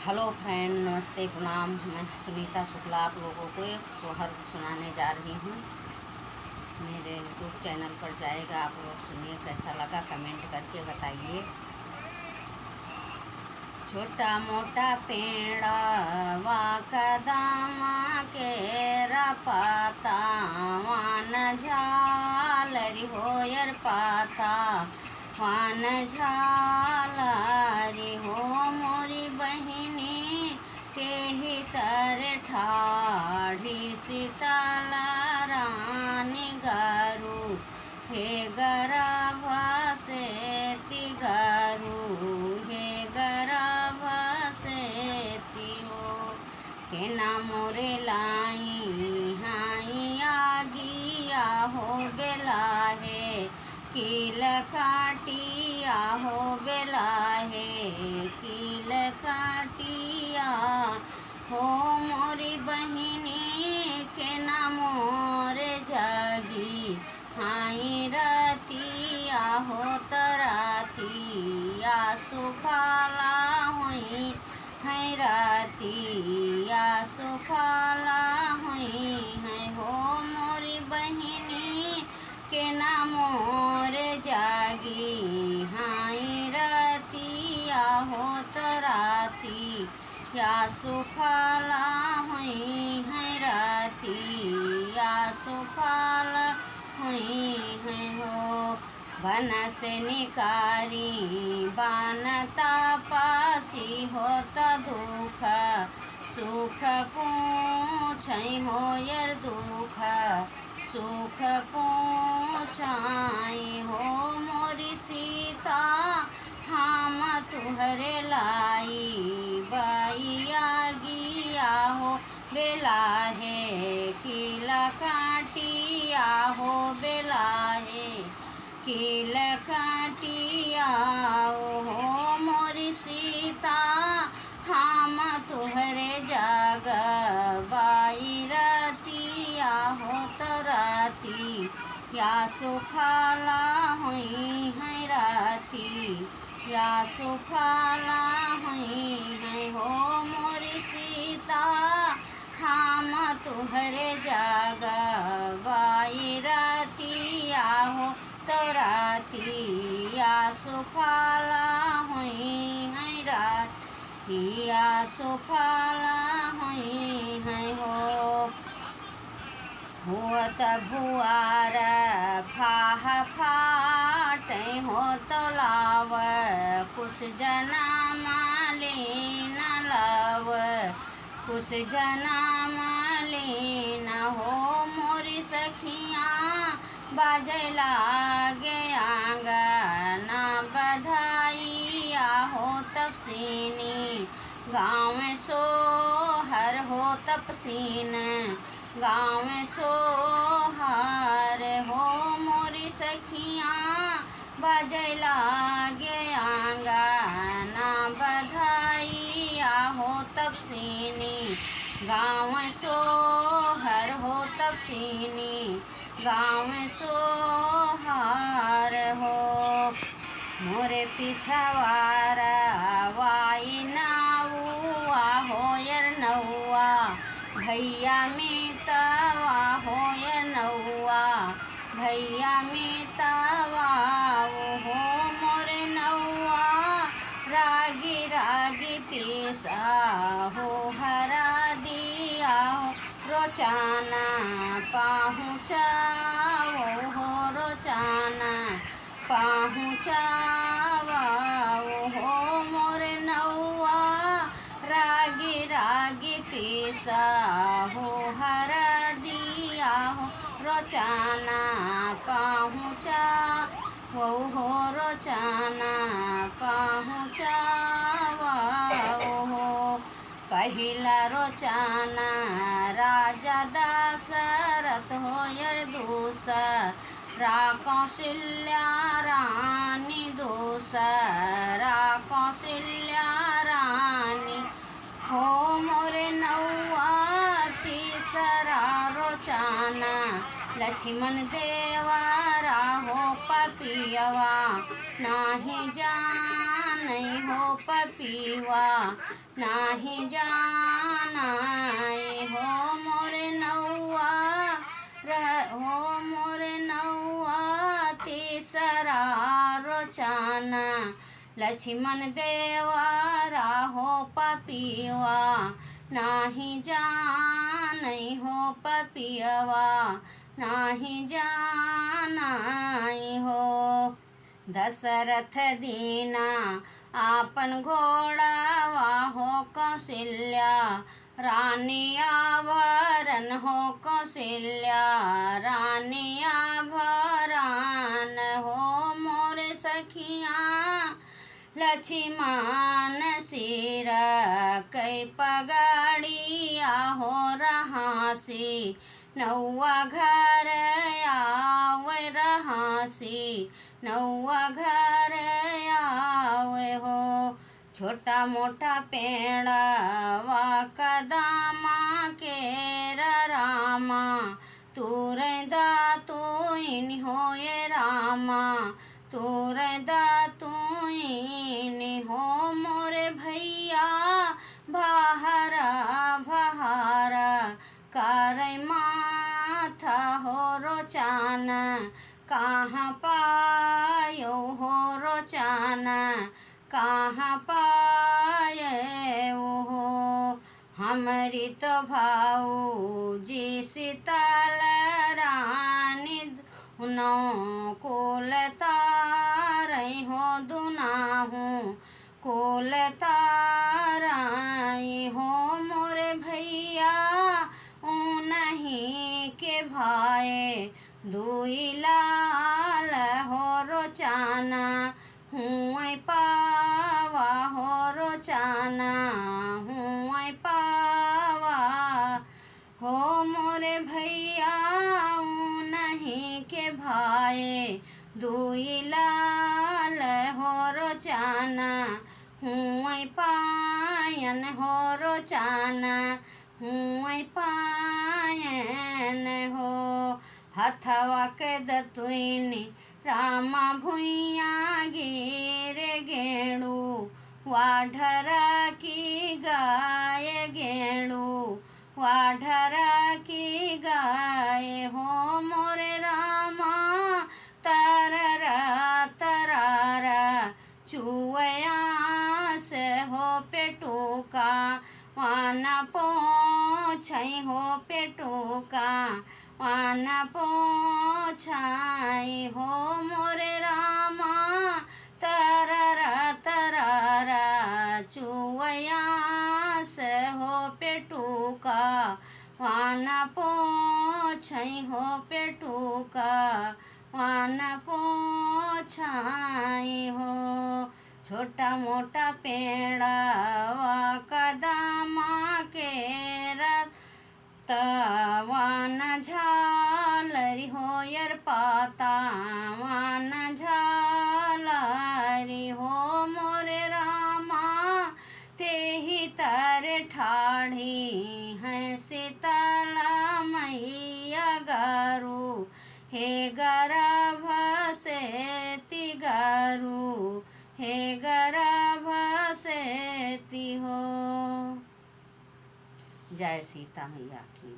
Hello friend, नमस्ते, प्रणाम। मैं सुनीता शुक्ला आप लोगों को एक सोहर सुनाने जा रही हूँ। मेरे यूट्यूब चैनल पर जाएगा, आप लोग सुनिए। कैसा लगा कमेंट करके बताइए। छोटा मोटा पेड़वा कदमा के रपाता वान झालरी होयर पाता वान झालरी हो मोरी बहिनी के ही तर ठाढ़ी शीतल रानी गारू हे गरभ से तिगारू हे गरभ से तिहो के ना मोरे लाई हाई आगिया हो बेला है कील काटिया हो बेला है कील काटिया हो मोरी बहिनी के ना मोरे जागी हाई रतिया हो तरातिया सुफाला हुई है रातिया सुफाला हुई है हो मोरी बहिनी के ना मोरे जागी हाई रतिया हो तराती या सुफाला हुई है राती या सुफाला हुई है हो बन से निकारी बनता पासी होत दुख सुख पूछ हो यर दुख सुख पूछाई हो मोरी सीता हम तुहरे लाई बाइया गिया हो बेला है कीला काटिया हो बेला है कील काटिया हो मोरी सीता हम तुहरे जाग बाई रतिया हो तराती या सुफाला हुई है राती या सुफाला हुई है हो मोरी सीता हम तुहरे जाग बाई रतिया हो तराती या सुफाला हुई है रात या सुफाला हुई है हो हुअत भुआर फाह फाट हो तलाव कुछ जना मालीन लव कुछ जना मालीन हो मोरी सखियाँ बाजे लागे आंगना बधाइया हो तपसीनी गाँव में सोहर हो तपसीन गाँव में सोहर हो मोरी सखियाँ बाजे लागे आंगना बधाइया हो तपसीनी गाँव में सोहर हो तपसीनी गाँव में सोहार हो मोरे पिछवार वाई नाउआ हो यर नौआ भैया मितवा हो यर नौआ भैया मितवा हो मोरे नौआ रागी रागी पीसा हो हरा दिया हो रोचाना पहुँचाओ हो रोचाना पहुँचाओ हो मोरे नौआ रागी रागी पीसा हो हरा दिया हो रोचाना पहुँचाओ हो रोचाना पहुँचाओ हो पहिला रोचाना राजा दशरथ हो यर दूसरा कौशल्या रानी दूसरा कौशल्या रानी हो मोरे नौआ तीसरा रोचाना लक्ष्मण देवारा हो पपियवा नाही जान हो पपीवा नाही जानाई हो मोरे नौआ हो मोरे नौआ तीसरा रोचाना लक्ष्मण देवा राहो पपिवा नाही जानई हो पपियवा नाही जानाई हो दशरथ दीना आपन घोड़ावा हो कौशल्या रानी आभरण हो कौशल्या रानी आभरण हो मोरे सखिया लक्ष्मण सिर कै पगड़िया हो रहासी नौआ घर आवे रहासी नौआ घर आवे हो छोटा मोटा पेड़वा कदमा के रामा तूर दातुइन होए रामा तूर दातुइन हो मोरे भैया बहारा बहारा कर माथा हो रोचान कहाँ पायो हो रोचान कहाँ पाए हो हमारी तो भाऊ जी शीतल रानी नो कुल तारई हो दुनाहू कुल तारई हो मोरे भैया नहीं के भाई दुई लाल हो रोचाना हुए पावा हो रोचाना हुए पावा हो मोरे भैया नहीं के भाई दुई लाल हो रोचाना हुए पायन हो रोचाना हुए पायन हो हथवा के दतुइनी रामा भुइया गिरे गेणु वाढरा की गाय गेणु वाढरा की गाय हो मोरे रामा तररा तरारा चुवया से हो पेटुका वाना पोछई हो पेटुका वाना पोछाई हो मोरे रामा तररा तरारा चुवया से हो पेटुका वाना पोछई हो पेटुका वाना पोछाई हो छोटा मोटा पेड़वा कदमा के वान झालरी हो यर पाता वान झालरी हो मोरे रामा ते ही तारे ठाढ़ी हैं शीतला मैया गारू हे गर्भ से तिगारू हे गर्भ से ति हो। जय सीता मैया की।